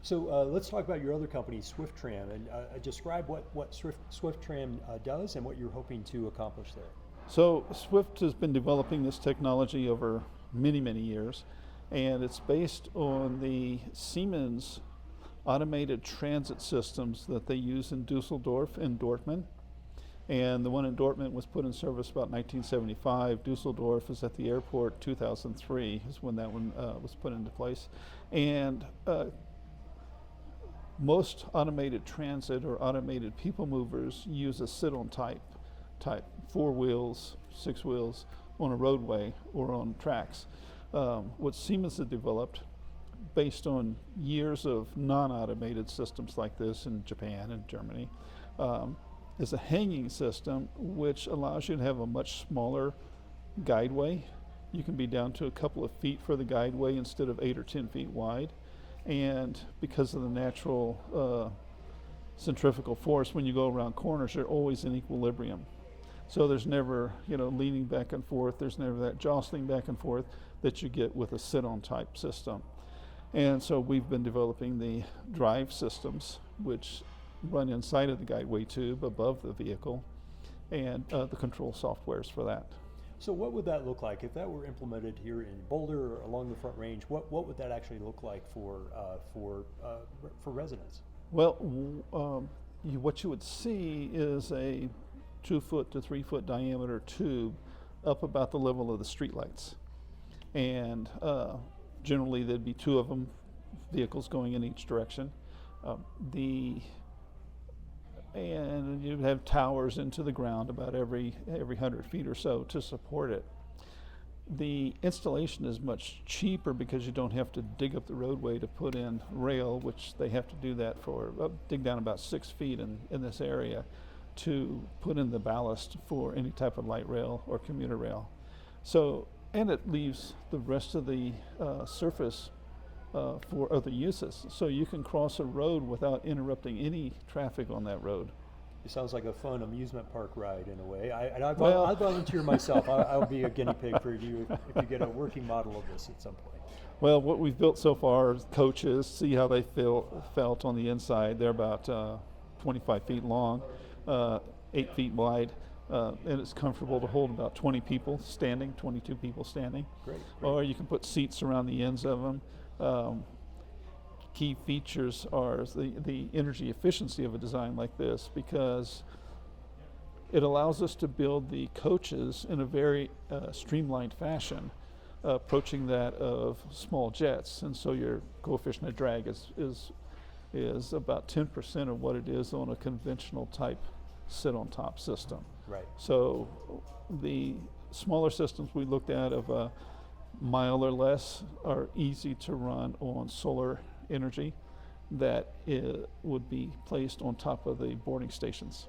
So let's talk about your other company, Swift Tram, and describe what Swift Tram does and what you're hoping to accomplish there. So Swift has been developing this technology over many, many years, and it's based on the Siemens automated transit systems that they use in Dusseldorf and Dortmund. And the one in Dortmund was put in service about 1975. Dusseldorf is at the airport 2003 is when that one was put into place. And most automated transit or automated people movers use a sit-on type, 4 wheels, 6 wheels on a roadway or on tracks. What Siemens had developed based on years of non-automated systems like this in Japan and Germany is a hanging system which allows you to have a much smaller guideway. You can be down to a couple of feet for the guideway instead of 8 or 10 feet wide. And because of the natural centrifugal force, when you go around corners, they're always in equilibrium. So there's never, leaning back and forth. There's never that jostling back and forth that you get with a sit-on type system. And so we've been developing the drive systems, which run inside of the guideway tube above the vehicle, and the control softwares for that. So what would that look like if that were implemented here in Boulder or along the Front Range? What would that actually look like for residents? Well, what you would see is a 2 foot to 3 foot diameter tube up about the level of the streetlights, and generally there'd be 2 of them, vehicles going in each direction. And you'd have towers into the ground about every 100 feet or so to support it. The installation is much cheaper because you don't have to dig up the roadway to put in rail, which they have to do that for, dig down about 6 feet in this area to put in the ballast for any type of light rail or commuter rail. So, and it leaves the rest of the surface for other uses. So you can cross a road without interrupting any traffic on that road. It sounds like a fun amusement park ride in a way. I volunteer myself. I'll be a guinea pig for you if you get a working model of this at some point. Well, what we've built so far is coaches, see how they felt on the inside. They're about 25 feet long, 8 feet wide. And it's comfortable to hold about 20 people standing, 22 people standing. Great. Or you can put seats around the ends of them. Key features are the energy efficiency of a design like this, because it allows us to build the coaches in a very streamlined fashion, approaching that of small jets. And so your coefficient of drag is about 10% of what it is on a conventional type sit-on-top system. Right. So the smaller systems we looked at of a mile or less are easy to run on solar energy that would be placed on top of the boarding stations.